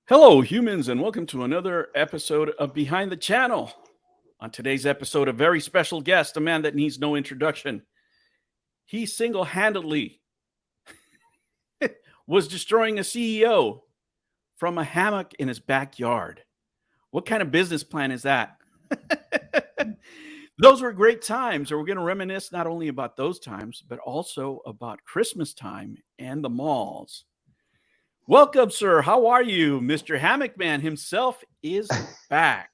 Hello, humans, and welcome to another episode of Behind the Channel. On today's episode, a very special guest, a man that needs no introduction. He single handedly was destroying a CEO from a hammock in his backyard. What kind of business plan is that? Those were great times. And we're going to reminisce not only about those times, but also about Christmas time and the malls. Welcome, sir. How are you? Mr. Hammock Man himself is back.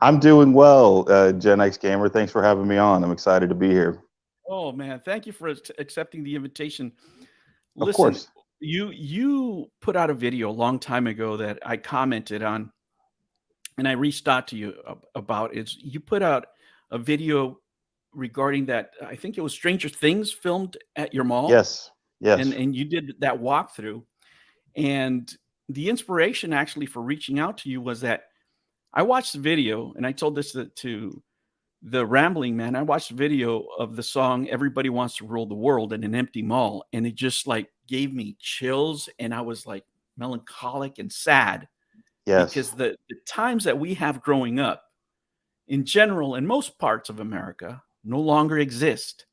I'm doing well, Gen X Gamer. Thanks for having me on. I'm excited to be here. Oh man, thank you for accepting the invitation. Of Listen, course. you put out a video a long time ago that I commented on, and I reached out to you about. Is you put out a video regarding that? I think it was Stranger Things filmed at your mall, Yes. and Yes. and you did that walkthrough. And the inspiration actually for reaching out to you was that I watched the video, and I told this to the Rambling Man. I watched a video of the song "Everybody Wants to Rule the World" in an empty mall, and it just like gave me chills, and I was like melancholic and sad Yes. because the times that we have growing up in general in most parts of America no longer exist,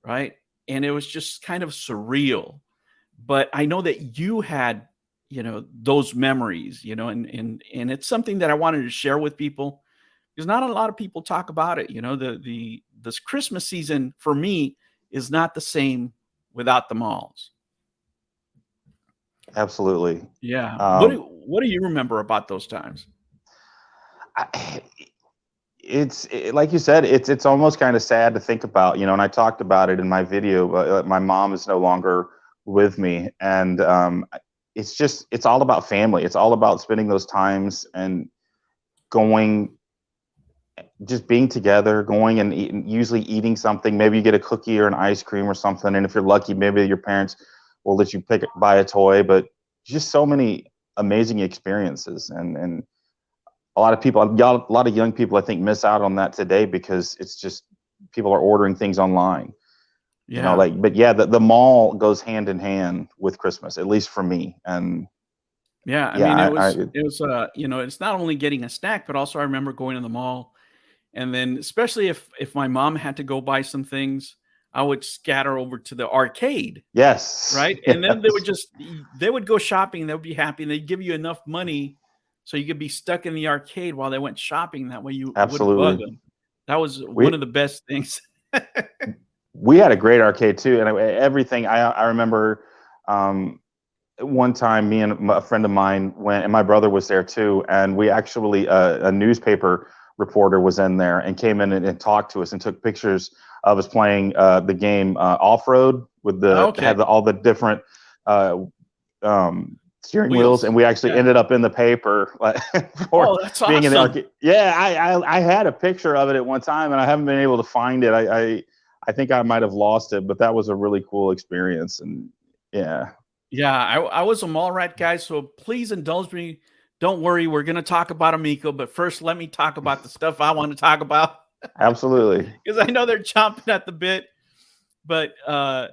right? And it was just kind of surreal. But I know that you had, those memories, and it's something that I wanted to share with people because not a lot of people talk about it. The this Christmas season for me is not the same without the malls. Absolutely. Yeah. Um, What do you remember about those times? I, like you said, it's almost kind of sad to think about, and I talked about it in my video. But my mom is no longer with me, and it's all about family. It's all about spending those times and going just being together, going and usually eating something. Maybe you get a cookie or an ice cream or something, and if you're lucky, maybe your parents will let you buy a toy. But just so many amazing experiences, and a lot of people, a lot of young people, I think, miss out on that today because it's just people are ordering things online. Yeah. Like, but yeah, the mall goes hand in hand with Christmas, at least for me. And Yeah. I yeah, mean, I it's not only getting a snack, but also I remember going to the mall. And then especially if my mom had to go buy some things, I would scatter over to the arcade, yes, right? And then yes, they would go shopping, they would be happy, and they'd give you enough money so you could be stuck in the arcade while they went shopping. That way you wouldn't bug absolutely. them. That was one We of the best things. we had a great arcade too, and everything. I remember um, one time me and a friend of mine went, and my brother was there too, and we actually a newspaper reporter was in there and came in and talked to us and took pictures of us playing the game Off Road with the Okay. had all the different uh, steering wheels, Wheels. and we actually Yeah. ended up in the paper like, for Oh, that's being in the awesome. arcade. Yeah, I had a picture of it at one time, and I haven't been able to find it. I think I might have lost it, but that was a really cool experience, and yeah. Yeah, I was a mall rat guy, so please indulge me. Don't worry, we're gonna talk about Amico, but first let me talk about the stuff I want to talk about Absolutely. because I know they're chomping at the bit. But I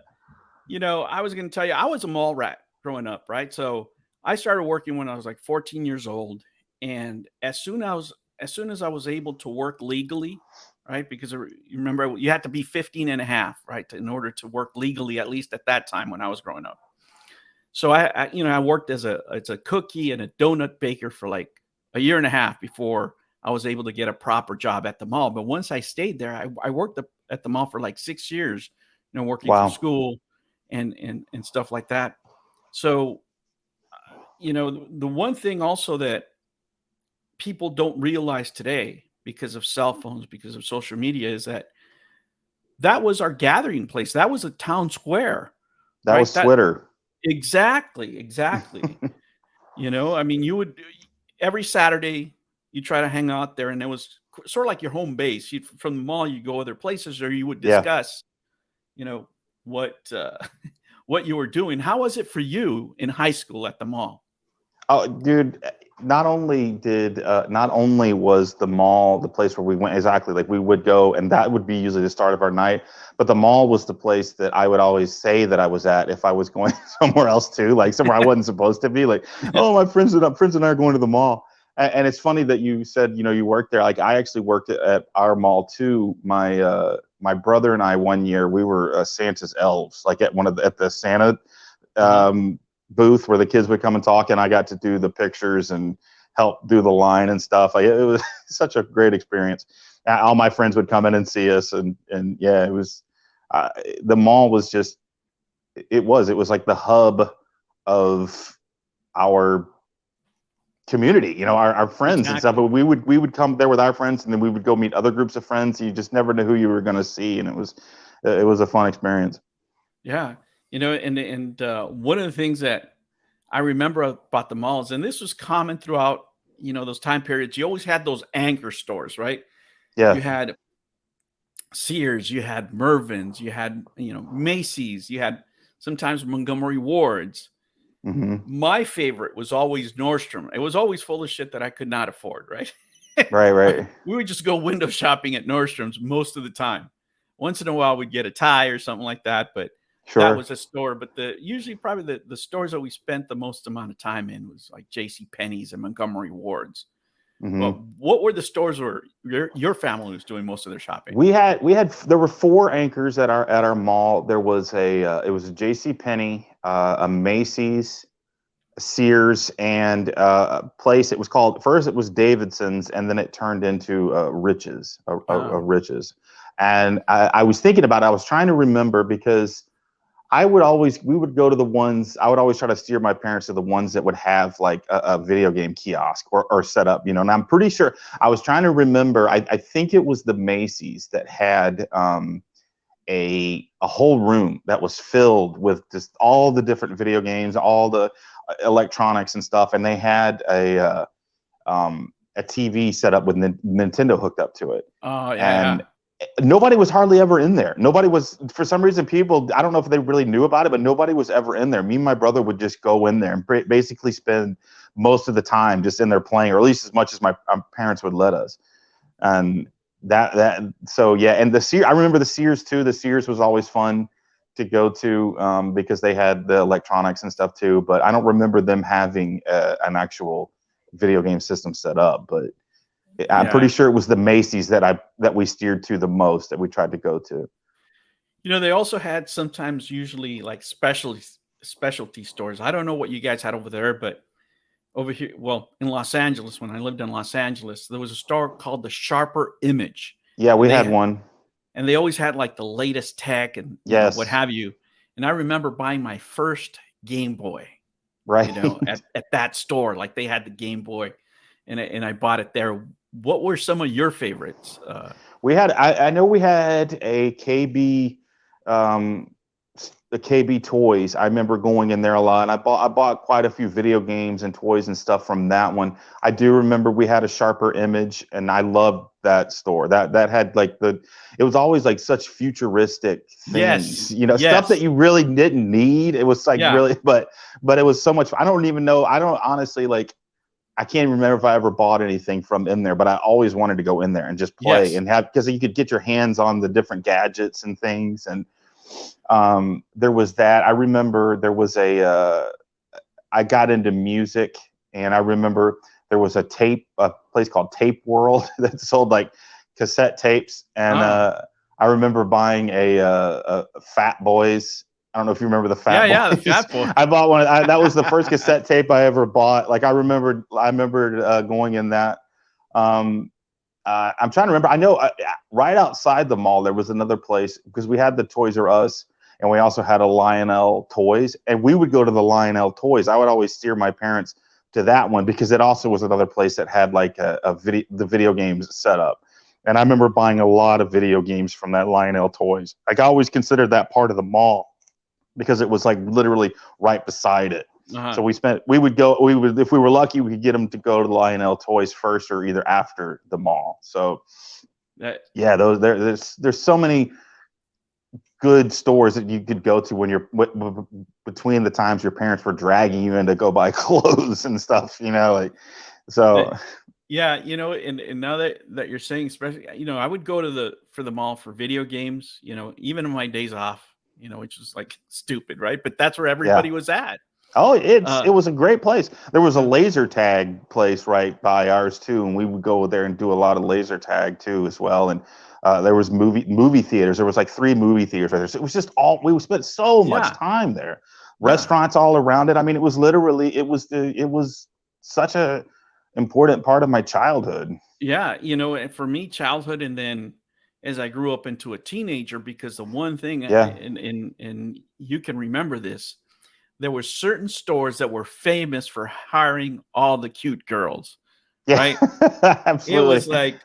was gonna tell you, I was a mall rat growing up, right? So I started working when I was like 14 years old, and as soon as I was able to work legally, right? Because you remember you had to be 15 and a half, right, in order to work legally, at least at that time when I was growing up. So I worked as a cookie and a donut baker for like a year and a half before I was able to get a proper job at the mall. But once I stayed there, I worked at the mall for like 6 years, working through Wow. school and stuff like that. So the one thing also that people don't realize today because of cell phones, because of social media, is that was our gathering place. That was a town square, That right? was That Twitter. exactly, exactly. I mean, you would every Saturday you try to hang out there, and it was sort of like your home base. You from the mall, you go other places, or you would Yeah. discuss, you know, what what you were doing. How was it for you in high school at the mall? Oh, dude. not only was the mall the place where we went, exactly, like we would go and that would be usually the start of our night, but the mall was the place that I would always say that I was at if I was going somewhere else too, like somewhere I wasn't supposed to be, like, oh, my friends and I are going to the mall. And it's funny that you said, you worked there. Like, I actually worked at our mall too. My brother and I, one year, we were Santa's elves, like at the Santa Uh-huh. booth where the kids would come and talk, and I got to do the pictures and help do the line and stuff. It was such a great experience. All my friends would come in and see us, and yeah, it was. The mall was just. It was like the hub of our community, our friends and stuff. Exactly. But we would come there with our friends, and then we would go meet other groups of friends. You just never knew who you were going to see, and it was a fun experience. Yeah. And one of the things that I remember about the malls, and this was common throughout, those time periods, you always had those anchor stores, right? You Yeah. had Sears, you had Mervyn's, you had, Macy's, you had sometimes Montgomery Ward's. Hmm. My favorite was always Nordstrom. It was always full of shit that I could not afford, right? Right. Right. We would just go window shopping at Nordstrom's most of the time. Once in a while, we'd get a tie or something like that, but that Sure. was a store. But usually probably the stores that we spent the most amount of time in was like J.C. Penney's and Montgomery Ward's. Hmm. Well, what were the stores where your family was doing most of their shopping? There were four anchors at our mall. There was it was a J.C. Penney, a Macy's, a Sears, and a place. It was called, first it was Davidson's, and then it turned into Rich's, a Oh, Rich's. And I was thinking about it. I was trying to remember because we would go to the ones. I would always try to steer my parents to the ones that would have like a video game kiosk or set up, and I'm pretty sure I was trying to remember. I think it was the Macy's that had a whole room that was filled with just all the different video games, all the electronics and stuff, and they had a TV set up with Nintendo hooked up to it, oh yeah, and yeah. nobody was hardly ever in there. Nobody was, for some reason, people, I don't know if they really knew about it, but nobody was ever in there. Me and my brother would just go in there and basically spend most of the time just in there playing, or at least as much as my parents would let us. And so yeah. And I remember the Sears too. The Sears was always fun to go to, because they had the electronics and stuff too, but I don't remember them having an actual video game system set up. But I'm pretty Yeah. sure it was the Macy's that we steered to the most, that we tried to go to. They also had sometimes usually like specialty stores. I don't know what you guys had over there, but over here, well, in Los Angeles, when I lived in Los Angeles, there was a store called the Sharper Image, Yeah, and we they had had one. and they always had like the latest tech and what Yes, have you. And I remember buying my first Game Boy, right. at that store. Like they had the Game Boy, and I bought it there. What were some of your favorites? I know we had a KB, um, the KB toys. I remember going in there a lot. And I bought quite a few video games and toys and stuff from that one. I do remember we had a Sharper Image, and I loved that store. That had like it was always like such futuristic things, Yes, stuff that yes, you really didn't need. It was like yeah, really, but it was so much. I don't even know. I don't honestly, like, I can't remember if I ever bought anything from in there, but I always wanted to go in there and just play yes, and have, because you could get your hands on the different gadgets and things. And there was that. I remember there was I got into music, and I remember there was a place called Tape World that sold like cassette tapes. And ah, I remember buying a Fat Boys. I don't know if you remember the yeah, Fat yeah. The Boys. Fat Boy. I bought one. That was the first cassette tape I ever bought. Like, I remembered going in that. Um, I'm trying to remember. I know right outside the mall there was another place, because we had the Toys R Us, and we also had a Lionel Toys, and we would go to the Lionel Toys. I would always steer my parents to that one, because it also was another place that had like the video games set up. And I remember buying a lot of video games from that Lionel Toys. Like, I always considered that part of the mall, because it was like literally right beside it. So Uh-huh. if we were lucky, we could get them to go to the Lionel Toys first, or either after the mall. So That, yeah, there's so many good stores that you could go to when you're between the times your parents were dragging you in to go buy clothes and stuff. Like So Yeah, and now that you're saying, especially, I would go to the mall for video games, even in my days off, which was like stupid, right? But that's where yeah. everybody was at. Oh, Uh, it was a great place. There was a yeah, laser tag place right by ours too, and we would go there and do a lot of laser tag too as well. And there was movie theaters. There was like 3 movie theaters right there. So it was just all we spent so much yeah, time there. yeah, Restaurants all around it. I mean, it was literally it was such a important part of my childhood. yeah. And for me, childhood, and then as I grew up into a teenager, because the one thing, Yeah, and you can remember this, there were certain stores that were famous for hiring all the cute girls, yeah, right? It was absolutely. like,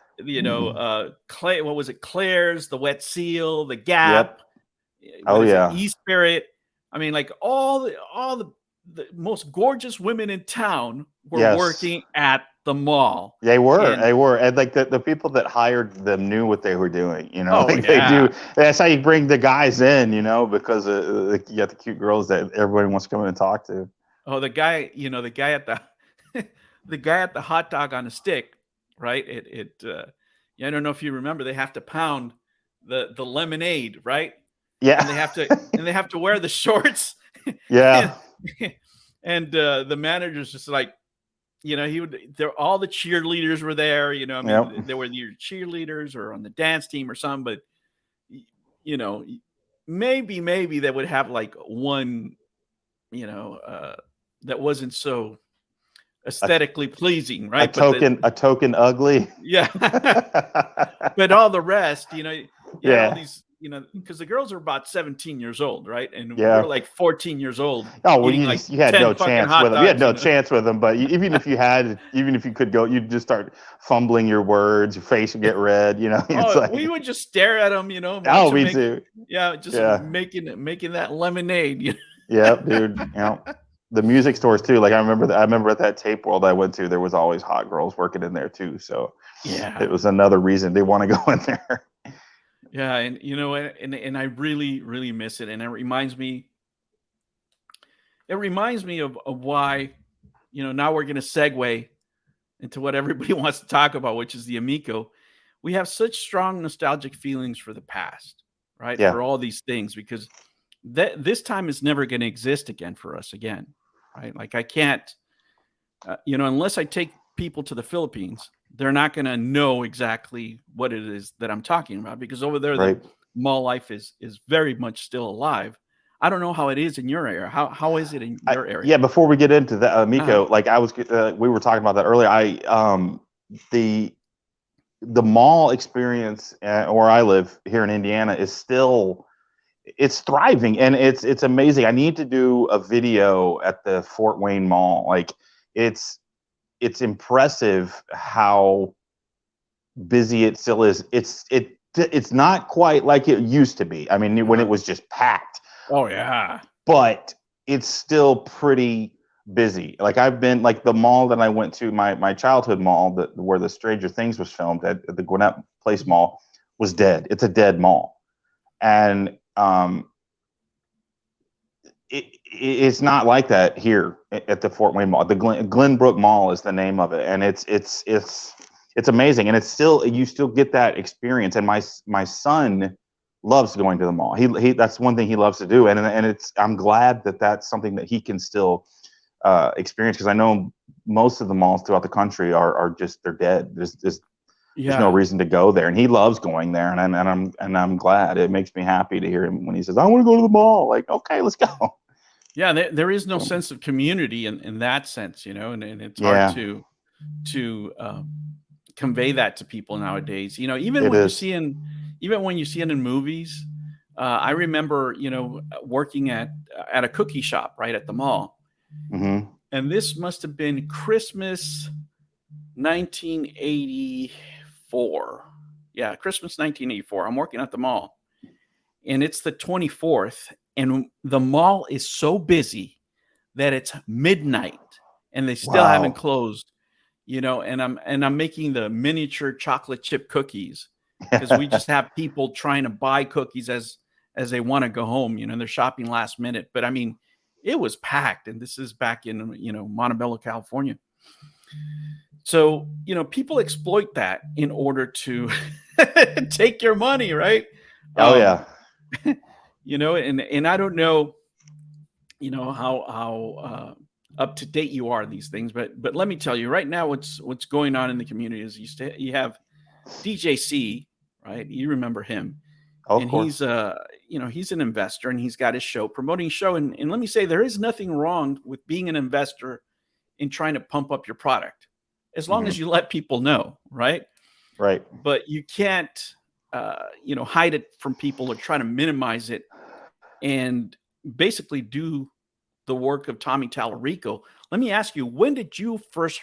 Clay, what was it? Claire's, the Wet Seal, the Gap, Yep. what Oh is it? yeah. E-Spirit. I mean, like all the most gorgeous women in town were Yes. working at the mall. They were, And they were, and like the people that hired them knew what they were doing. oh Like they do. yeah. That's how you bring the guys in. Because you got the cute girls that everybody wants to come in and talk to. Oh, the guy at the the guy at the hot dog on a stick, right? Yeah, I don't know if you remember, they have to pound the lemonade, right? Yeah, And they have to wear the shorts. and, yeah, and the manager's just like, he would there all the cheerleaders were there, I yep. mean, there were your cheerleaders or on the dance team or something, but you know, maybe they would have like one, you know, uh that wasn't so A, aesthetically pleasing, right? But a token ugly. yeah, but all the rest, you had all Yeah, these, because the girls are about 17 years old, right? And we're yeah. like 14 years old Oh well, eating like you had 10 no fucking chance with hot them. You had dogs, no chance with them. But even if you could go, you'd just start fumbling your words. Your face would get red. It's Oh, we like, would just stare at them, watch oh, them me make, too. yeah, just Yeah. making that lemonade. Yep, dude. The music stores too. Like I remember at that tape world I went to, there was always hot girls working in there too. So it Yeah, was another reason they want to go in there. yeah, and and I really really miss it, and it reminds me of why, now we're going to segue into what everybody wants to talk about, which is the Amico. We have such strong nostalgic feelings for the past, right? Yeah, For all these things, because this time is never going to exist again for us again, right? Like I can't, unless I take people to the Philippines, they're not going to know exactly what it is that I'm talking about, because over there the right. mall life is very much still alive. I don't know how it is in your area. How is it in your area? Yeah, before we get into that, Uh, Miko, like we were talking about that earlier. The the mall experience where I live here in Indiana is still it's thriving and it's amazing. I need to do a video at the Fort Wayne Mall. Like it's impressive how busy it still is. It's not quite like it used to be. I mean, when it uh, was just packed, oh yeah. but it's still pretty busy. Like I've been like the mall that I went to, my childhood mall that where the Stranger Things was filmed at the Gwinnett Place Mall was dead. It's a dead mall, and it's not like that here at the Fort Wayne Mall. The Glenbrook Mall is the name of it, and it's amazing, and it's still you still get that experience. And my son loves going to the mall. He that's one thing he loves to do, and it's I'm glad that that's something that he can still experience because I know most of the malls throughout the country are just they're dead. There's no Yeah. reason to go there, and he loves going there, and I'm glad. It makes me happy to hear him when he says, "I want to go to the mall." Like, okay, let's go. Yeah, there is no So, sense of community in that sense, and it's hard yeah, to convey that to people nowadays. Even it when you is. see it in movies. I remember, working at a cookie shop right at the mall, Hmm. and this must have been Christmas 1984. Yeah, Christmas 1984. I'm working at the mall, and it's the 24th, and the mall is so busy that it's midnight and they still haven't Wow. closed, and I'm making the miniature chocolate chip cookies because we just have people trying to buy cookies as they want to go home, and they're shopping last minute. But I mean, it was packed, and this is back in Montebello, California. So, people exploit that in order to take your money, right? Oh Um, yeah. and I don't know, how up to date you are these things, but let me tell you right now what's going on in the community is you have DJC, right? You remember him, Oh, of and he's course. he's an investor and he's got his show promoting his show, and let me say there is nothing wrong with being an investor in trying to pump up your product as long Hmm. as you let people know, right? Right. But you can't hide it from people or try to minimize it and basically do the work of Tommy Tallarico. Let me ask you, when did you first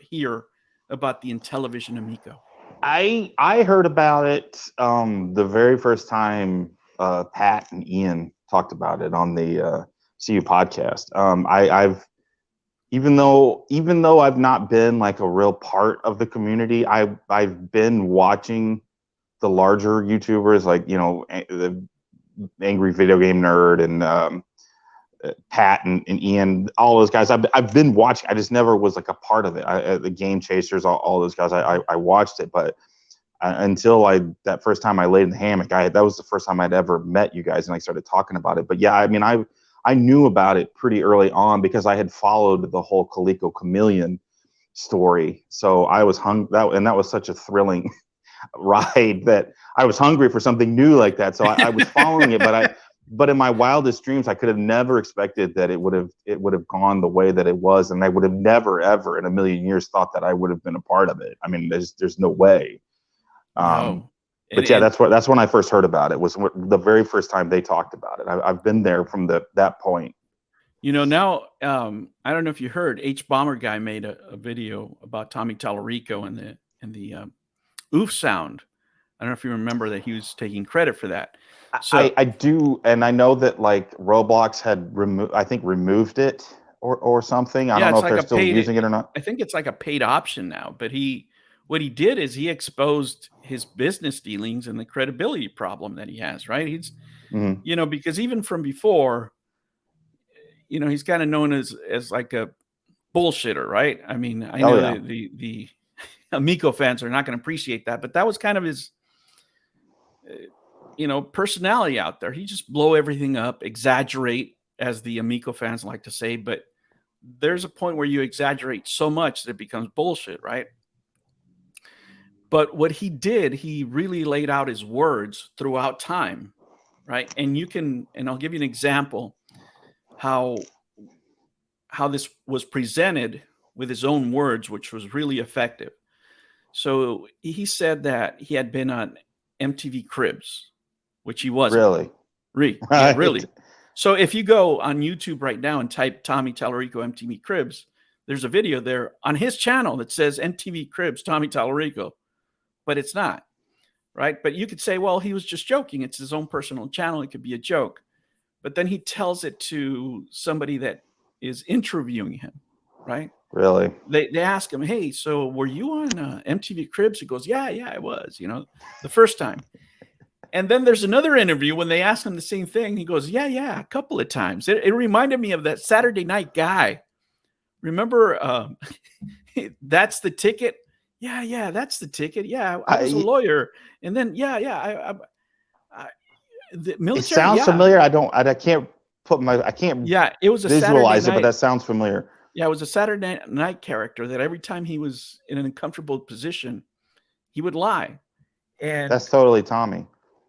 hear about the Intellivision Amico? I heard about it the very first time Pat and Ian talked about it on the CU podcast. I've even though I've not been like a real part of the community, I've been watching the larger YouTubers like the Angry Video Game Nerd and Pat and Ian, all those guys. I've been watching. I just never was like a part of it. The Game Chasers, all those guys. I watched it, but until that first time I laid in the hammock, that was the first time I'd ever met you guys, and I started talking about it. But yeah, I mean, I knew about it pretty early on because I had followed the whole Coleco Chameleon story. So I was and that was such a thrilling ride that I was hungry for something new like that. So I was following it, but in my wildest dreams, I could have never expected that it would have gone the way that it was, and I would have never ever in a million years thought that I would have been a part of it. I mean, there's no way. No. And, But yeah, and that's when I first heard about it. Was the very first time they talked about it. I've been there from that point. now, I don't know if you heard, H Bomber Guy made a video about Tommy Tallarico and the oof sound. I don't know if you remember that he was taking credit for that. So I do, and I know that like Roblox had removed it or something. I yeah, don't know it's if like they're a still paid. using it or not. I think it's like a paid option now. But what he did is he exposed his business dealings and the credibility problem that he has. Right? Hmm. Because even from before, he's kind of known as like a bullshitter, right? I mean, I Oh know yeah, the Amico fans are not going to appreciate that, but that was kind of his personality out there. He just blow everything up, exaggerate, as the Amico fans like to say. But there's a point where you exaggerate so much that it becomes bullshit, right? But what he did, he really laid out his words throughout time, right? And I'll give you an example how this was presented with his own words, which was really effective. So he said that he had been on MTV Cribs, which he wasn't. really. Yeah, Right. really. So if you go on YouTube right now and type Tommy Tallarico MTV Cribs, there's a video there on his channel that says MTV Cribs Tommy Tallarico, but it's not, right? But you could say, well, he was just joking. It's his own personal channel. It could be a joke. But then he tells it to somebody that is interviewing him, right? Really. They ask him, hey, so were you on MTV Cribs? He goes, yeah, I was, the first time. And then there's another interview when they ask him the same thing. He goes, yeah, a couple of times. It reminded me of that Saturday Night Guy. Remember, that's the ticket? Yeah, that's the ticket. Yeah, I was a I lawyer. And then, the It military, sounds yeah. familiar. I can't I can't Yeah, it was a Saturday visualize it, but night. that sounds familiar. Yeah, it was a Saturday night character that every time he was in an uncomfortable position, he would lie. And That's totally Tommy.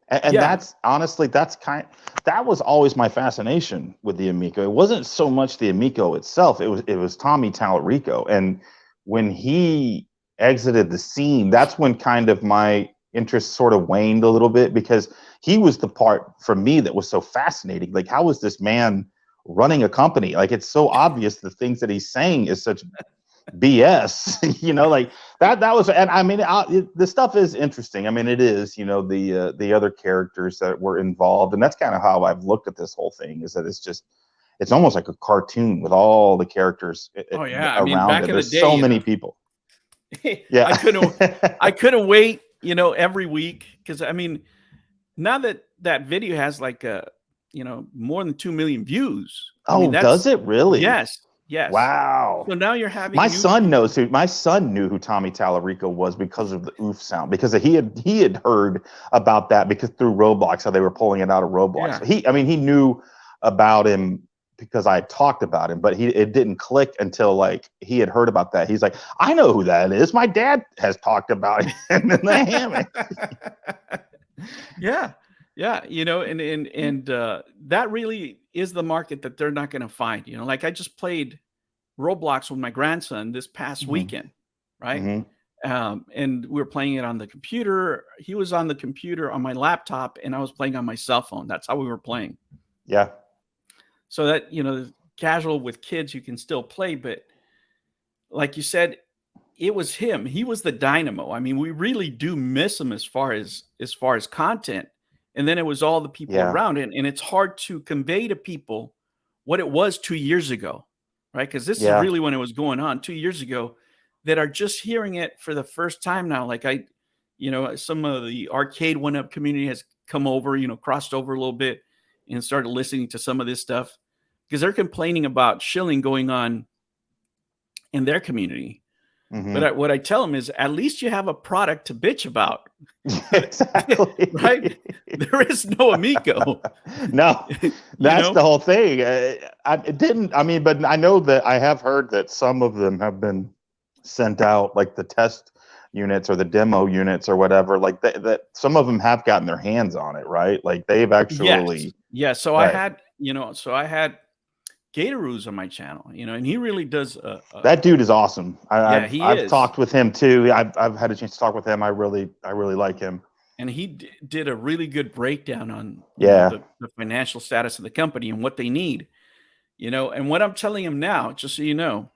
And yeah, that's honestly, that was always my fascination with the Amico. It wasn't so much the Amico itself. It was Tommy Tallarico. And when he exited the scene, that's when kind of my interest sort of waned a little bit because he was the part for me that was so fascinating. Like, how is this man running a company? Like, it's so obvious the things that he's saying is such BS, like that was, and I mean, the stuff is interesting. I mean, it is, the other characters that were involved, and that's kind of how I've looked at this whole thing. Is that it's almost like a cartoon with all the characters oh yeah. I mean, around back it. in the There's day, so many people. Yeah. I couldn't wait, every week because I mean, now that video has like more than 2 million views. I mean, Oh, does that's it really? yes. Yes. Wow. So now you're having My new son people. knows who. My son knew who Tommy Tallarico was because of the oof sound. Because he had heard about that because through Roblox, how they were pulling it out of Roblox. Yeah. So he knew about him because I talked about him, but it didn't click until like he had heard about that. He's like, I know who that is. My dad has talked about him in the hammock. Yeah. Yeah. And that really is the market that they're not going to find. Like I just played Roblox with my grandson this past Mhm. weekend, right? Mhm. And we were playing it on the computer. He was on the computer on my laptop, and I was playing on my cell phone. That's how we were playing. Yeah. So that, casual with kids, you can still play. But like you said, it was him. He was the dynamo. I mean, we really do miss him as far as content. And then it was all the people Yeah. around it. And it's hard to convey to people what it was 2 years ago, right? Because this is Yeah. really when it was going on 2 years ago, that are just hearing it for the first time now. Like some of the arcade one up community has come over, crossed over a little bit and started listening to some of this stuff because they're complaining about shilling going on in their community. But Mhm. what I tell them is at least you have a product to bitch about, right? Exactly. There is no Amico, No, you that's the know? whole thing. It didn't. I mean, but I know that I have heard that some of them have been sent out, like the test units or the demo units or whatever. Like that, some of them have gotten their hands on it, right? Like they've Yes. actually, Yeah. So I right? had, Gatoroo's on my channel, and he really does, That dude is awesome. yeah, I've he I've is. talked with him too. I've had a chance to talk with him. I really like him. And he did a really good breakdown on, Yeah. the financial status of the company and what they need, and what I'm telling him now, just so you know,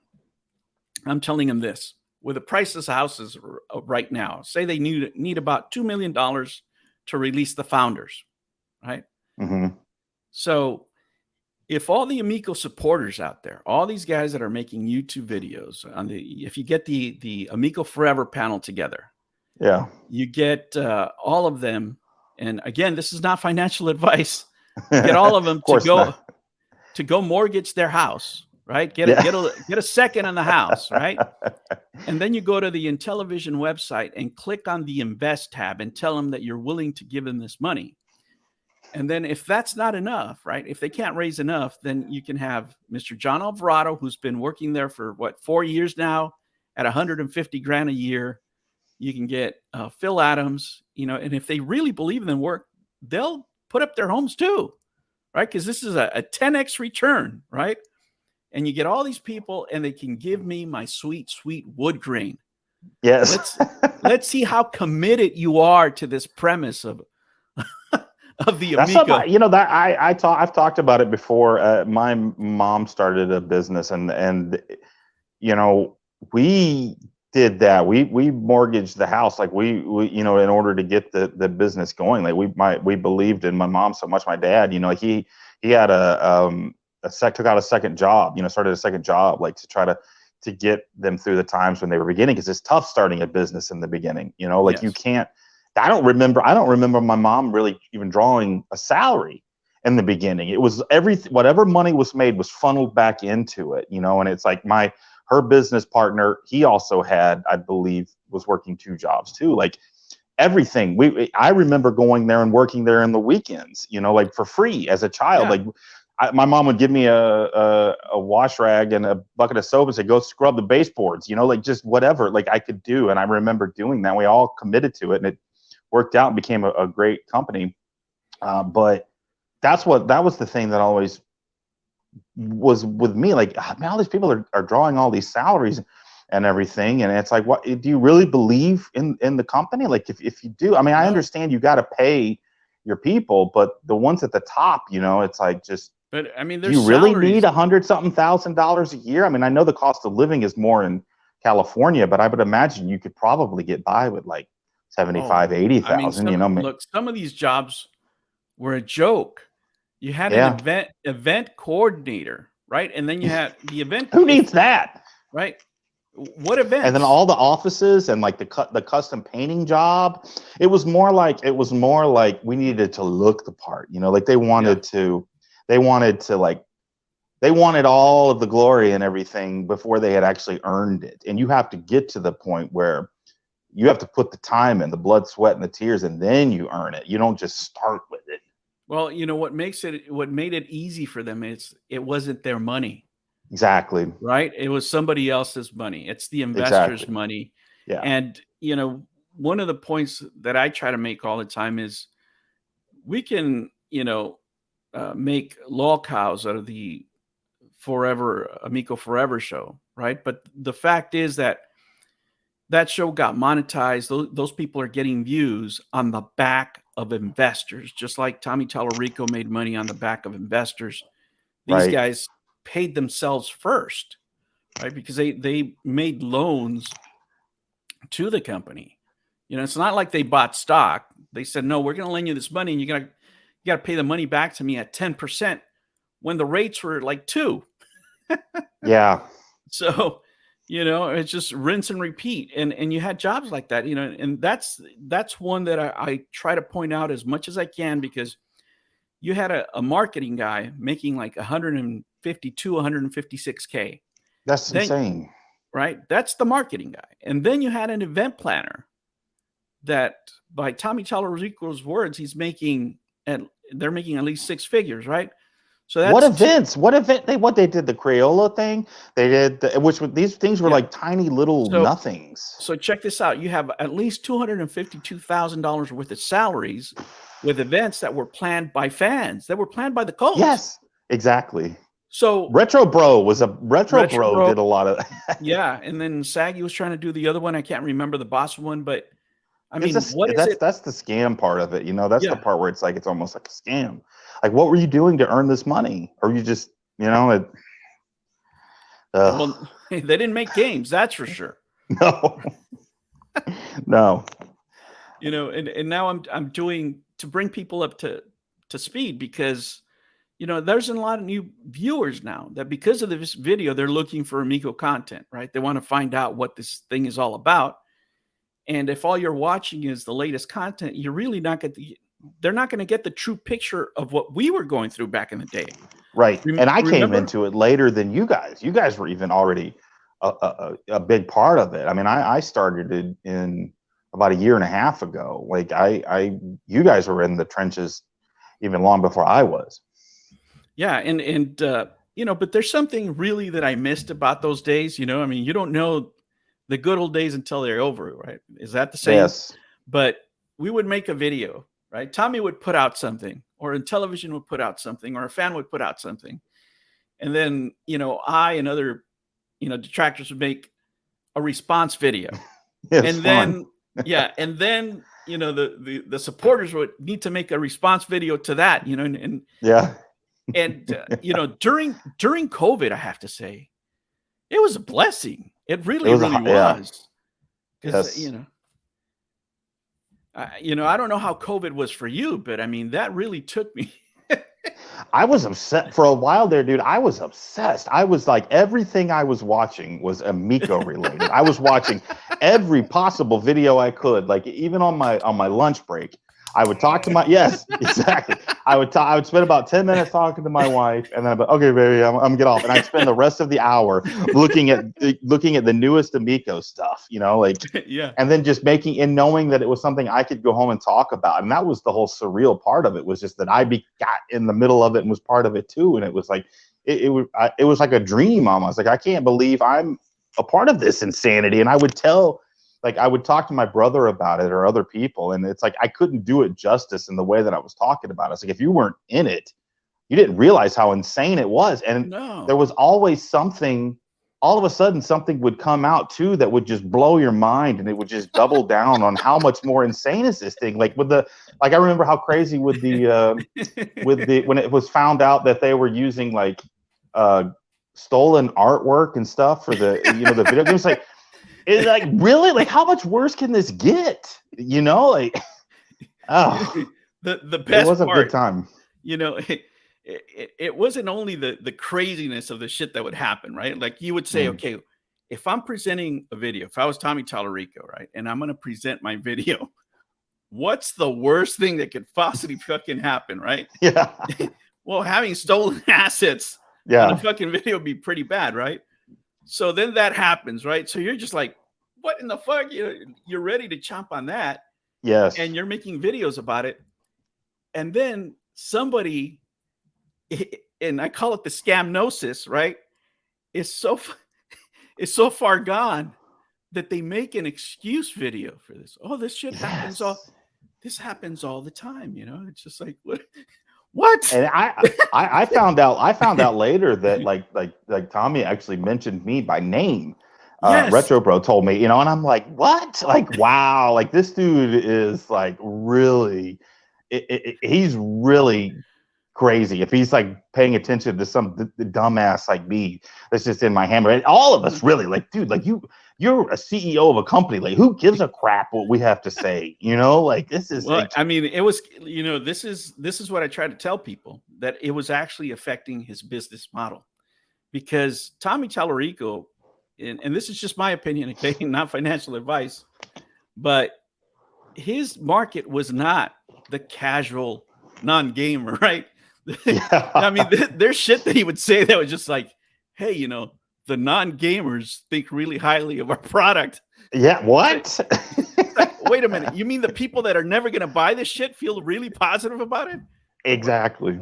I'm telling him this: with the prices of houses right now, say they need about $2 million to release the founders, right? Hmm. So if all the Amico supporters out there, all these guys that are making YouTube videos if you get the Amico Forever panel together, Yeah. you get all of them, and again, this is not financial advice. You get all of them Of course not. to go mortgage their house, right? Get a Yeah. get a get a second on the house, right? And then you go to the Intellivision website and click on the invest tab and tell them that you're willing to give them this money. And then if that's not enough, right? If they can't raise enough, then you can have Mr. John Alvarado, who's been working there for 4 years now at 150 grand a year. You can get Phil Adams, and if they really believe in the work, they'll put up their homes too, right? Because this is a 10x return, right? And you get all these people, and they can give me my sweet, sweet wood grain. Yes. Let's see how committed you are to this premise of of the That's something, Amico. that I've talked about it before. My mom started a business, and you know we did that. We mortgaged the house, like we in order to get the business going. Like we believed in my mom so much. My dad, he had took out a second job. Started a second job, like to try to get them through the times when they were beginning, because it's tough starting a business in the beginning. Like you Yes. can't. I don't remember my mom really even drawing a salary in the beginning. It was whatever money was made was funneled back into it, and it's like her business partner, he also had, I believe, was working two jobs too. Like everything. I remember going there and working there in the weekends, like for free as a child. Yeah. Like my mom would give me a wash rag and a bucket of soap and say, go scrub the baseboards, like just whatever like I could do. And I remember doing that. We all committed to it, and it worked out and became a great company. But that was the thing that always was with me. Like, man, all these people are drawing all these salaries and everything. And it's like, what do you really believe in the company? Like, if you do, I mean, I No. understand you got to pay your people, but the ones at the top, it's like, just, But I mean, do there's you really need salaries. $100,000 a year? I mean, I know the cost of living is more in California, but I would imagine you could probably get by with like 75, Oh, I mean, 80,000, some of these jobs were a joke. You had an Yeah. event coordinator, right? And then you had the event, Who if needs that? right? What And then events? all the offices and like the custom painting job, it was more like we needed to look the part, like they Yeah. wanted to like they wanted all of the glory and everything before they had actually earned it. And you have to get to the point where you have to put the time in, the blood, sweat, and the tears, and then you earn it. You don't just start with it. Well, what made it easy for them is it wasn't their money, Exactly. right? It was somebody else's money. It's the investors' Exactly. money. Yeah. And, one of the points that I try to make all the time is we can, make lol cows out of the Amico Forever show, right? But the fact is that show got monetized. Those people are getting views on the back of investors, just like Tommy Tallarico made money on the back of investors. These Right. guys paid themselves first, right? Because they made loans to the company. It's not like they bought stock. They said, no, we're going to lend you this money and you got to pay the money back to me at 10% when the rates were like 2. Yeah. So, it's just rinse and repeat. And you had jobs like that, and that's one that I try to point out as much as I can, because you had a marketing guy making like 152, 156K. That's insane. Right? That's the marketing guy. And then you had an event planner that, by Tommy Tallarico's words, they're making at least 6 figures, right? So that's what they did, the Crayola thing, they did, these things were like tiny little nothings. So check this out. You have at least $252,000 worth of salaries with events that were planned by fans, that were planned by the codes. Yes, exactly. So Retro Bro did a lot of that. Yeah, and then Saggy was trying to do the other one. I can't remember the boss one, but I mean, that's the scam part of it. That's the part where it's almost like a scam. Like, what were you doing to earn this money? Or you just, well, they didn't make games, that's for sure. No. No. And now I'm doing to bring people up to speed, because there's a lot of new viewers now that, because of this video, they're looking for Amico content, right? They want to find out what this thing is all about. And if all you're watching is the latest content, you're really they're not going to get the true picture of what we were going through back in the day. Right. And I came into it later than you guys. You guys were even already a big part of it. I mean, I started it in about a year and a half ago. Like you guys were in the trenches even long before I was. Yeah. And but there's something really that I missed about those days. I mean, you don't know the good old days until they're over, right? Is that the same? Yes. But we would make a video, right? Tommy would put out something, or Intellivision would put out something, or a fan would put out something. And then, I and other, detractors would make a response video. And then, and then, the supporters would need to make a response video to that, and yeah. And, during COVID, I have to say, it was a blessing. It really was. Yeah. Yes. I don't know how COVID was for you, but I mean, that really took me. I was upset for a while there, dude. I was obsessed. I was like, everything I was watching was Amico related. I was watching every possible video I could, like even on my lunch break. I would talk to my exactly. I would spend about 10 minutes talking to my wife, and then I'd be, okay, baby, I'm gonna get off, and I'd spend the rest of the hour looking at the newest Amico stuff, Yeah. And then just knowing that it was something I could go home and talk about, and that was the whole surreal part of it, was just that I got in the middle of it and was part of it too, and it was like it was like a dream almost. Like, I can't believe I'm a part of this insanity, and I would talk to my brother about it, or other people, and it's like I couldn't do it justice in the way that I was talking about it. It's like, if you weren't in it, you didn't realize how insane it was. And there was always something, all of a sudden something would come out too that would just blow your mind, and it would just double down on how much more insane is this thing. Like I remember how crazy when it was found out that they were using stolen artwork and stuff for the the video games. Like, it's like, really? Like, how much worse can this get? Like, oh, the best. It was a good time. It wasn't only the craziness of the shit that would happen, right? Like, you would say, okay, if I'm presenting a video, if I was Tommy Tallarico, right, and I'm going to present my video, what's the worst thing that could possibly fucking happen, right? Yeah. Well, having stolen assets and the Yeah. fucking video would be pretty bad, right? So then that happens, right? So you're just like, what in the fuck? You're ready to chomp on that, and Yes. you're making videos about it. And then somebody, and I call it the scamnosis, right? Is so is so far gone that they make an excuse video for this. Oh, this shit happens Yes. this happens all the time, It's just like what? And I found out later that like Tommy actually mentioned me by name. Yes. Retro Bro told me, and I'm like, what? Like, wow, like this dude is like really, he's really crazy. If he's like paying attention to some dumbass like me that's just in my hammer, and all of us really, like, dude, like you're a CEO of a company, like who gives a crap what we have to say, like this is Well, like, I mean, it was, this is what I try to tell people, that it was actually affecting his business model, because Tommy Tallarico, and this is just my opinion, okay, not financial advice, but his market was not the casual non-gamer, right? yeah. I mean, there's shit that he would say that was just like, hey, the non-gamers think really highly of our product. Yeah, what? Like, wait a minute, you mean the people that are never going to buy this shit feel really positive about it? Exactly.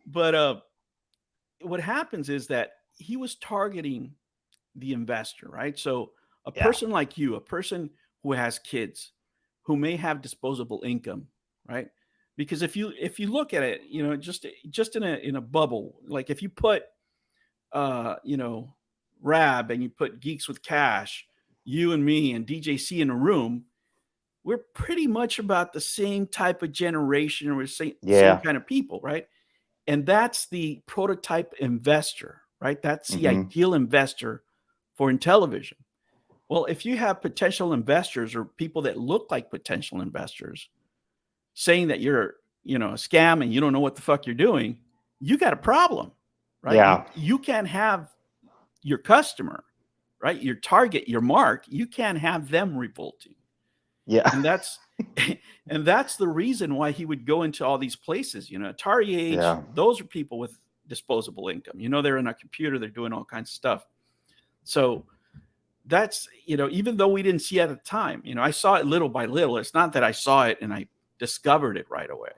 But what happens is that he was targeting the investor, right? So a Yeah. person like you, a person who has kids, who may have disposable income, right? Because if you look at it, just in a bubble, like if you put Rab, and you put Geeks with Cash, you and me and DJC in a room, we're pretty much about the same type of generation, or same Yeah. kind of people, right? And that's the prototype investor, right? That's the Mhm. ideal investor for Intellivision. Well, if you have potential investors, or people that look like potential investors, saying that you're, a scam and you don't know what the fuck you're doing, you got a problem, right? Yeah. You can't have your customer, right? Your target, your mark, you can't have them revolting. Yeah. And that's and that's the reason why he would go into all these places. Atari Age, Yeah. those are people with disposable income. They're in a computer, they're doing all kinds of stuff. So that's, even though we didn't see it at the time, I saw it little by little. It's not that I saw it and I discovered it right away.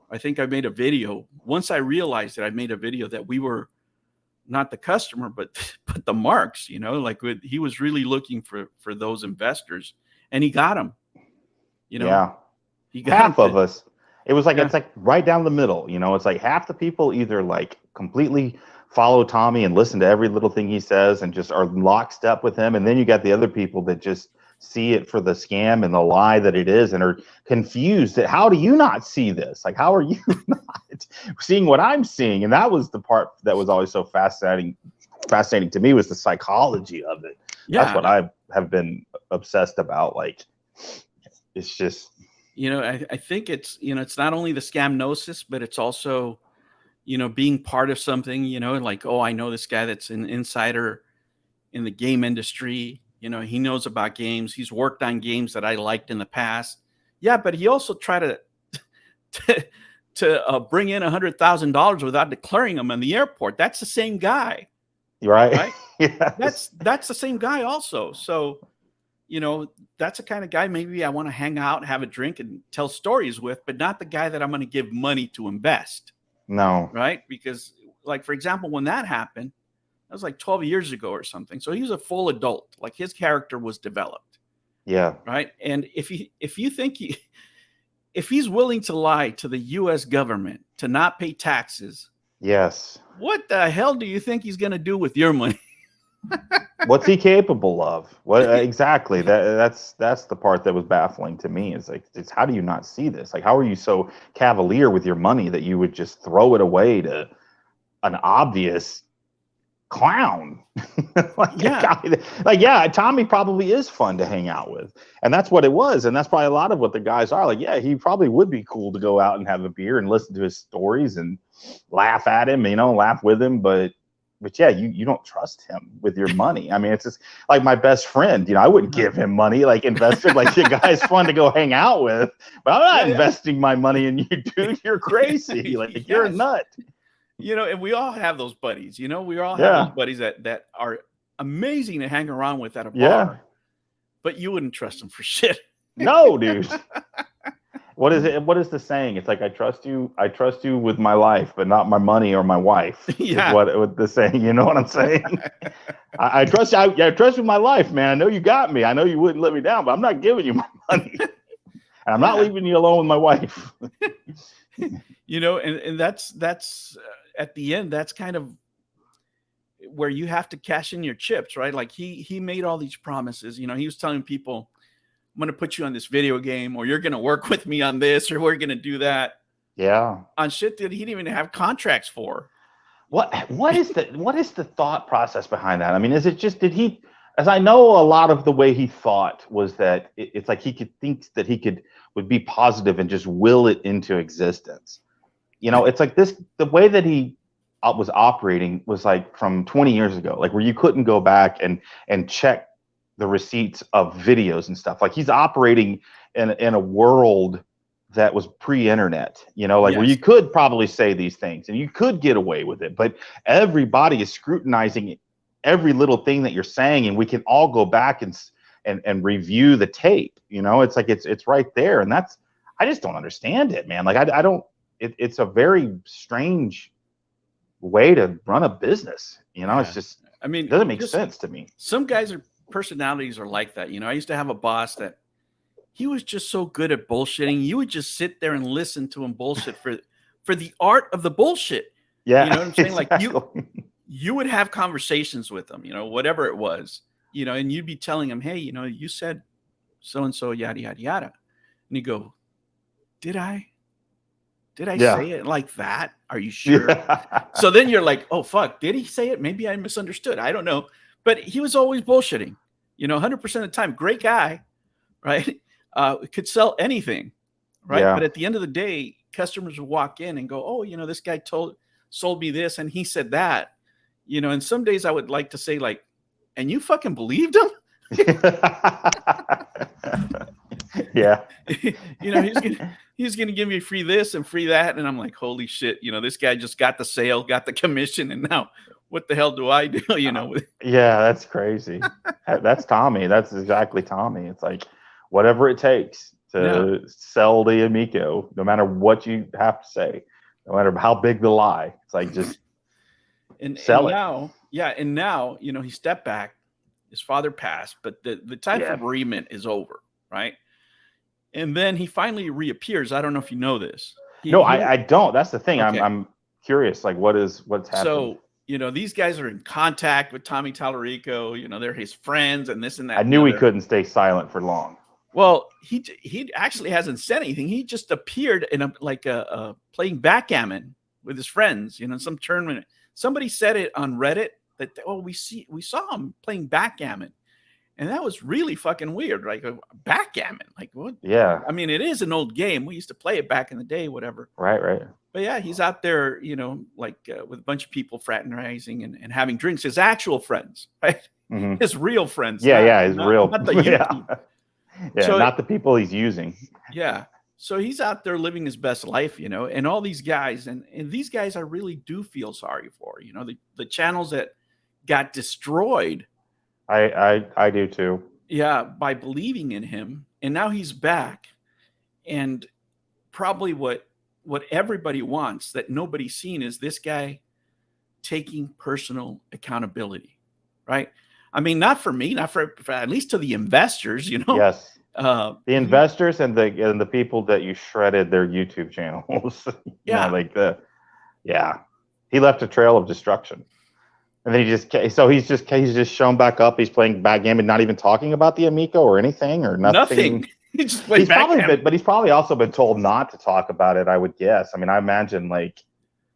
I think I made a video. Once I realized that, I made a video that we were not the customer, but the marks, like he was really looking for those investors, and he got them. Yeah. He got Half them of us. It was like, yeah. it's like right down the middle. It's like half the people either like completely follow Tommy and listen to every little thing he says and just are lockstep with him. And then you got the other people that just see it for the scam and the lie that it is, and are confused that, how do you not see this? Like, how are you not seeing what I'm seeing? And that was the part that was always so fascinating to me, was the psychology of it. Yeah. That's what I have been obsessed about. Like, it's just, I think it's, it's not only the scamnosis, but it's also, being part of something, like, oh, I know this guy that's an insider in the game industry. He knows about games. He's worked on games that I liked in the past. Yeah, but he also tried to bring in $100,000 without declaring them in the airport. That's the same guy, right? Yes. That's the same guy also. So, that's the kind of guy maybe I want to hang out, have a drink, and tell stories with, but not the guy that I'm going to give money to invest. No. Right? Because, like, for example, when that happened, that was like 12 years ago or something. So he was a full adult. Like, his character was developed. Yeah. Right. And if you think if he's willing to lie to the U.S. government to not pay taxes, yes, what the hell do you think he's going to do with your money? What's he capable of? What exactly? That's the part that was baffling to me. Is like, it's, how do you not see this? Like, how are you so cavalier with your money that you would just throw it away to an obvious clown? Tommy probably is fun to hang out with, and that's what it was, and that's probably a lot of what the guys are. Like, yeah, he probably would be cool to go out and have a beer and listen to his stories and laugh at him, laugh with him, but yeah, you don't trust him with your money. I mean, it's just like my best friend. I wouldn't give him money, like invested. Like, the guy's fun to go hang out with, but I'm not investing my money in you, dude. You're crazy. Like, you're a nut. You know, and we all have those buddies. You know, we all have those Yeah. buddies that are amazing to hang around with at a Yeah. bar, but you wouldn't trust them for shit. No, dude. What is it? What is the saying? It's like, I trust you with my life, but not my money or my wife. Is Yeah. what the saying. You know what I'm saying? I trust you. I trust you with my life, man. I know you got me. I know you wouldn't let me down, but I'm not giving you my money. And I'm not leaving you alone with my wife. You know, and that's at the end, that's kind of where you have to cash in your chips, right? Like he made all these promises. You know, he was telling people, I'm going to put you on this video game, or you're going to work with me on this, or we're going to do that. Yeah. On shit that he didn't even have contracts for. What is the thought process behind that? I mean, is it just, as I know, a lot of the way he thought was that it's like he would be positive and just will it into existence. You know, it's like the way that he was operating was like from 20 years ago, like where you couldn't go back and check the receipts of videos and stuff. Like he's operating in a world that was pre-internet, you know, like where you could probably say these things and you could get away with it, but everybody is scrutinizing every little thing that you're saying, and we can all go back and review the tape. You know, it's like it's right there, and I just don't understand it, man. Like I don't. It's a very strange way to run a business. You know, it's just. I mean, it doesn't make sense to me. Some personalities are like that. You know, I used to have a boss that he was just so good at bullshitting. You would just sit there and listen to him bullshit for the art of the bullshit. Yeah, you know what I'm saying? exactly. Like you would have conversations with him, you know, whatever it was, you know, and you'd be telling him, hey, you know, you said so and so, yada yada yada, and you go, did I say it like that? Are you sure? Yeah. So then you're like, oh fuck, did he say it? Maybe I misunderstood. I don't know, but he was always bullshitting. You know, 100% of the time, great guy, right? Could sell anything, right? Yeah. But at the end of the day, customers would walk in and go, oh, you know, this guy sold me this and he said that, you know, and some days I would like to say like, and you fucking believed him? Yeah. You know, he's gonna give me free this and free that, and I'm like, holy shit, you know, this guy just got the sale, got the commission, and now what the hell do I do? You know? Yeah, that's crazy. That's Tommy. That's exactly Tommy. It's like whatever it takes to sell the Amico, no matter what you have to say, no matter how big the lie. It's like just sell it. And now, you know, he stepped back. His father passed, but the time for bereavement is over, right? And then he finally reappears. I don't know if you know this. I don't. That's the thing. Okay. I'm curious. Like, what's happening? So, you know, these guys are in contact with Tommy Tallarico. You know, they're his friends and this and that. I knew he couldn't stay silent for long. Well, he actually hasn't said anything. He just appeared in a playing backgammon with his friends. You know, some tournament. Somebody said it on Reddit that we saw him playing backgammon. And that was really fucking weird, like backgammon. Like what? Yeah. I mean, it is an old game. We used to play it back in the day, whatever. Right. But yeah, he's out there, you know, like with a bunch of people fraternizing and having drinks. His actual friends, right? Mm-hmm. His real friends. His real. Not the YouTube. So, not the people he's using. Yeah. So he's out there living his best life, you know, and all these guys, and these guys I really do feel sorry for, you know, the channels that got destroyed. I do too. Yeah, by believing in him, and now he's back, and probably what everybody wants that nobody's seen is this guy taking personal accountability, right? I mean, not for me, not for at least to the investors, you know. Yes. The investors and the people that you shredded their YouTube channels. He left a trail of destruction. And then he's just shown back up. He's playing backgammon, not even talking about the Amico or anything or nothing. He just played backgammon. But he's probably also been told not to talk about it, I would guess. I mean, I imagine like.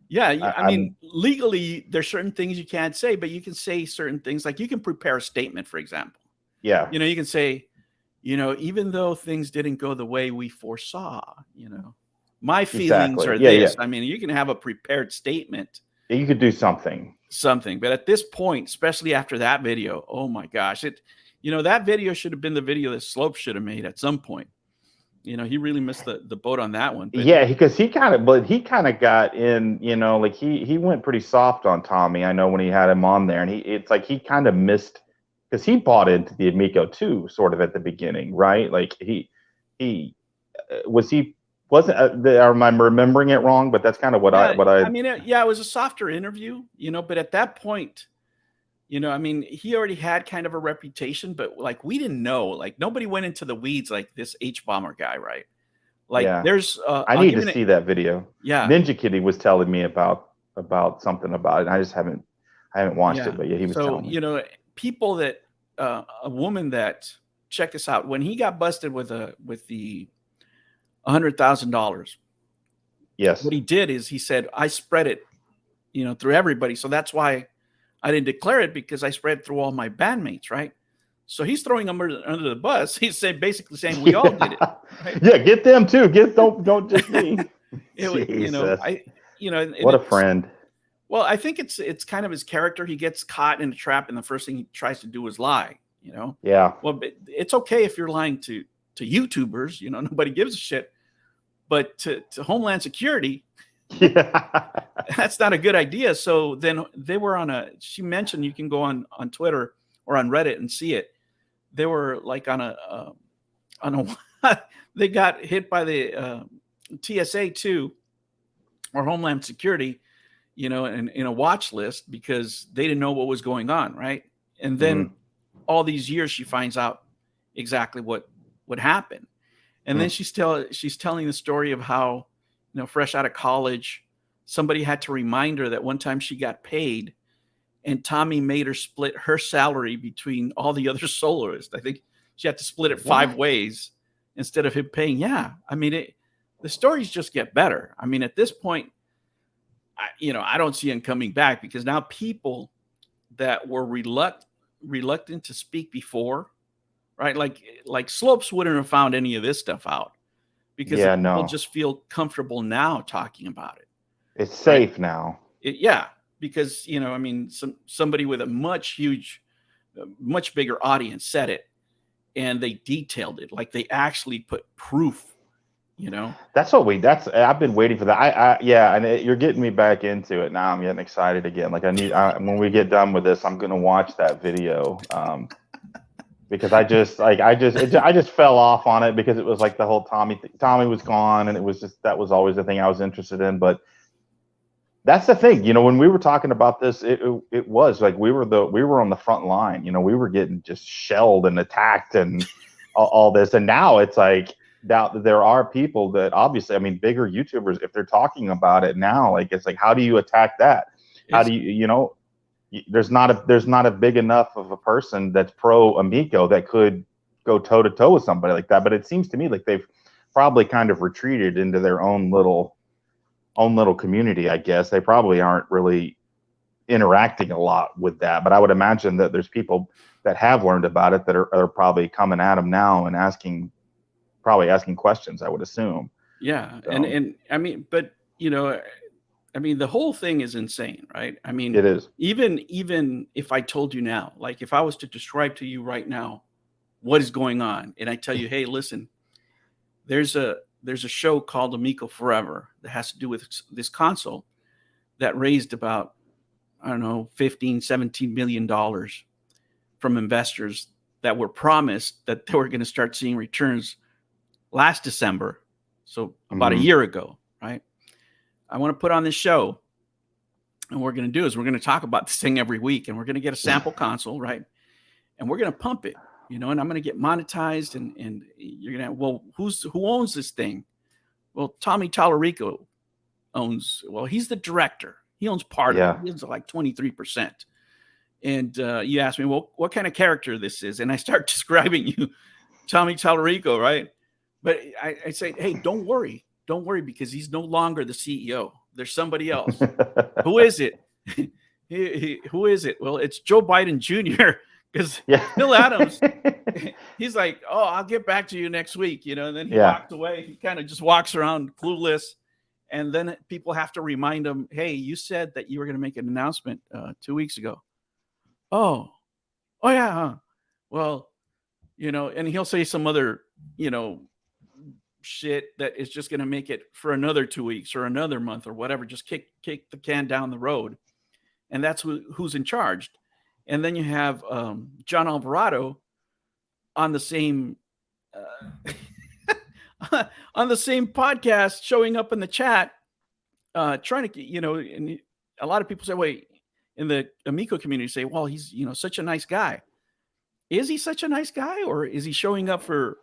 Yeah, I mean, legally, there's certain things you can't say, but you can say certain things. Like you can prepare a statement, for example. Yeah. You know, you can say, you know, even though things didn't go the way we foresaw, you know, my feelings are this. Yeah. I mean, you can have a prepared statement. You could do something, but at this point, especially after that video, oh my gosh, you know, that video should have been the video that Slope should have made at some point. he really missed the boat on that one. But Yeah, because he kind of got in, like he went pretty soft on Tommy. I know when he had him on there, and it's like he kind of missed because he bought into the Amico too, sort of at the beginning, right? Like he was he wasn't. Am I remembering it wrong? But that's kind of what yeah, I. I mean, it was a softer interview, but at that point, I mean, he already had kind of a reputation, but like we didn't know, like nobody went into the weeds like this H bomber guy, right? Like Yeah, there's, I I'll need give to you an, see that video. yeah, Ninja Kitty was telling me about something about it. I haven't watched it, yeah. but yeah, he was So telling me. people that a woman that check this out when he got busted with the $100,000. Yes. What he did is he said, I spread it, through everybody. So that's why I didn't declare it because I spread through all my bandmates, right? So he's throwing them under the bus. He's basically saying we all did it, Yeah. right? Yeah, get them too. Don't just me. Jesus. And What a it's friend. well, I think it's kind of his character. He gets caught in a trap, and the first thing he tries to do is lie. Yeah. Well, but it's okay if you're lying to YouTubers. Nobody gives a shit. But to Homeland Security, Yeah. that's not a good idea. So then they were she mentioned you can go on Twitter or on Reddit and see it. They were like on a they got hit by the TSA too, or Homeland Security, in a watch list because they didn't know what was going on, right? And then all these years she finds out exactly what happened. And then she's telling the story of how, fresh out of college, somebody had to remind her that one time she got paid and Tommy made her split her salary between all the other soloists. I think she had to split it 5 ways instead of him paying. Yeah. I mean, the stories just get better. I mean, at this point, I don't see him coming back because now people that were reluctant to speak before, right? Like Slopes wouldn't have found any of this stuff out because Yeah, people no. just feel comfortable now talking about it. It's Right? safe now. Yeah, because I mean, somebody with a much bigger audience said it, and they detailed it, like they actually put proof. That's I've been waiting for that. Yeah, and you're getting me back into it now. I'm getting excited again. Like when we get done with this, I'm gonna watch that video. Because I just fell off on it because it was like the whole Tommy was gone, and it was just that was always the thing I was interested in. But that's the thing, when we were talking about this, it was like we were on the front line. We were getting just shelled and attacked and all this, and now it's like now there are people that obviously, I mean, bigger YouTubers, if they're talking about it now, like it's like how do you attack that? How do there's not a big enough of a person that's pro Amico that could go toe to toe with somebody like that. But it seems to me like they've probably kind of retreated into their own little community. I guess they probably aren't really interacting a lot with that. But I would imagine that there's people that have learned about it that are probably coming at them now and asking questions, I would assume. Yeah, So, and I mean, but I mean, the whole thing is insane, right? I mean, it is. even if I told you now, like if I was to describe to you right now what is going on, and I tell you, hey, listen, there's a show called Amico Forever that has to do with this console that raised about, I don't know, 15, 17 million dollars from investors that were promised that they were going to start seeing returns last December, so about a year ago, right? I want to put on this show, and what we're going to do is we're going to talk about this thing every week, and we're going to get a sample console, right? And we're going to pump it, and I'm going to get monetized, and you're going to, well, who owns this thing? Well, Tommy Tallarico owns, well, he's the director. He owns part of it. He owns like 23%. And you ask me, well, what kind of character this is? And I start describing you Tommy Tallarico, right? But I say, hey, don't worry, because he's no longer the CEO. There's somebody else. Who is it? Who is it? Well, it's Joe Biden Jr. Because Bill Adams, he's like, oh, I'll get back to you next week, and then he walks away. He kind of just walks around clueless. And then people have to remind him, hey, you said that you were going to make an announcement 2 weeks ago. Oh yeah. Huh? Well, and he'll say some other, shit that is just going to make it for another 2 weeks or another month or whatever. Just kick the can down the road, and that's who's in charge. And then you have John Alvarado on the same on the same podcast, showing up in the chat, trying to, and a lot of people say, wait, in the Amico community say, well, he's, such a nice guy. Is he such a nice guy, or is he showing up for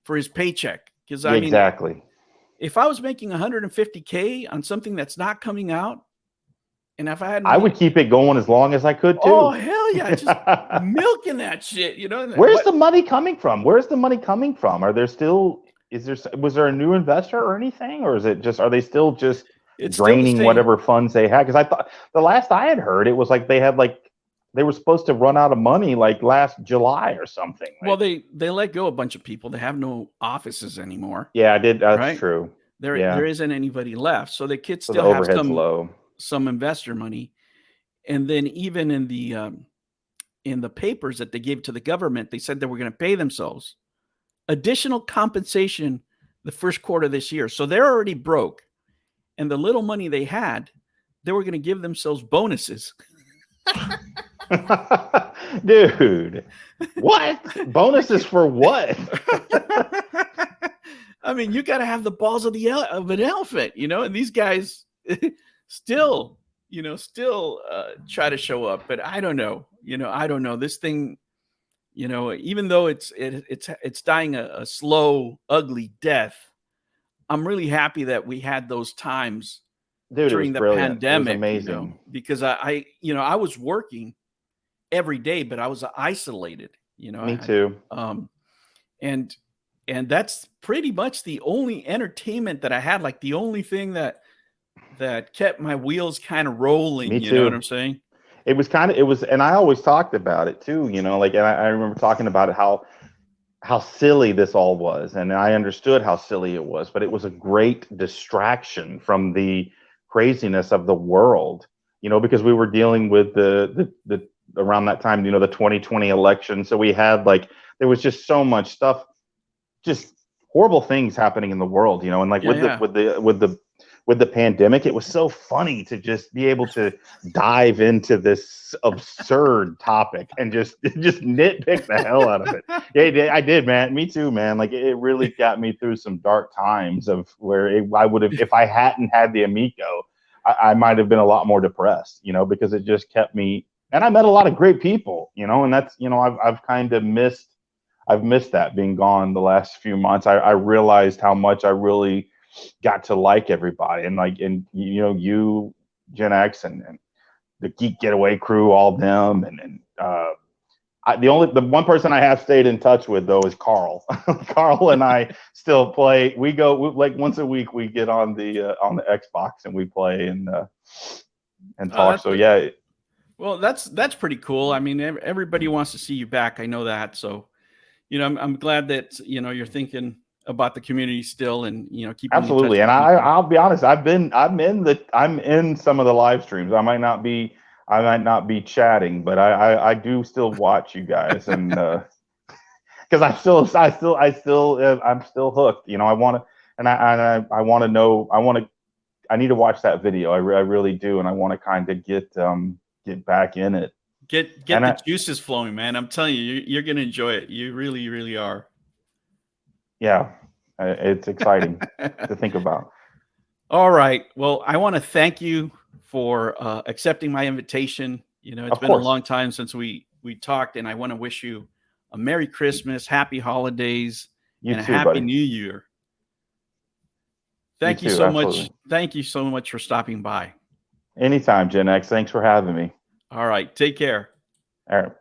his paycheck? Because I mean, exactly. If I was making 150K on something that's not coming out, and if I had, I would keep it going as long as I could too. Oh hell yeah, just milking that shit. Where's the money coming from? Where's the money coming from? Are there still? Was there a new investor or anything, or is it just? Are they still just draining whatever funds they had? Because I thought the last I had heard, it was like they were supposed to run out of money like last July or something. Well, they let go a bunch of people. They have no offices anymore. Yeah, I did. That's true. There isn't anybody left, so the kids still the have low. some investor money. And then even in the papers that they gave to the government, they said they were going to pay themselves additional compensation the first quarter of this year. So they're already broke, and the little money they had, they were going to give themselves bonuses. Dude, what? Bonuses for what? I mean, you got to have the balls of an elephant, and these guys still try to show up. But I don't know, I don't know this thing, even though it's dying a slow, ugly death. I'm really happy that we had those times. Dude, during the brilliant. pandemic, it was amazing. Because I was working every day, but I was isolated, Me too. And that's pretty much the only entertainment that I had, like the only thing that kept my wheels kind of rolling. Me you too. know what I'm saying? It was, and I always talked about it too, and I remember talking about it, how silly this all was, and I understood how silly it was, but it was a great distraction from the craziness of the world, because we were dealing with the around that time, the 2020 election. So we had there was just so much stuff, just horrible things happening in the world, and with the pandemic, it was so funny to just be able to dive into this absurd topic and just nitpick the hell out of it. Yeah, I did, man. Me too, man. It really got me through some dark times of where I would have, if I hadn't had the Amico, I might have been a lot more depressed, because it just kept me. And I met a lot of great people, and that's, I've kind of missed that being gone the last few months. I realized how much I really got to like everybody, and you, Gen X, and the Geek Getaway crew, all them, and the one person I have stayed in touch with though is Carl. Carl and I still play. We once a week we get on the Xbox and we play and talk. So yeah. Well, that's pretty cool. I mean, everybody wants to see you back. I know that. So, I'm glad that you're thinking about the community still, and keeping absolutely. And I'll be honest, I'm in some of the live streams. I might not be chatting, but I do still watch you guys, and because I'm still hooked. I want to, and I want to know. I need to watch that video. I really do, and I want to kind of get back in it. Get the juices flowing, man. I'm telling you, you're gonna enjoy it. You really, really are. Yeah, it's exciting to think about. All right. Well, I want to thank you for accepting my invitation. It's been a long time since we talked, and I want to wish you a Merry Christmas, Happy Holidays, and a Happy New Year. Thank you so much. Thank you so much for stopping by. Anytime, Gen X. Thanks for having me. All right. Take care. All right.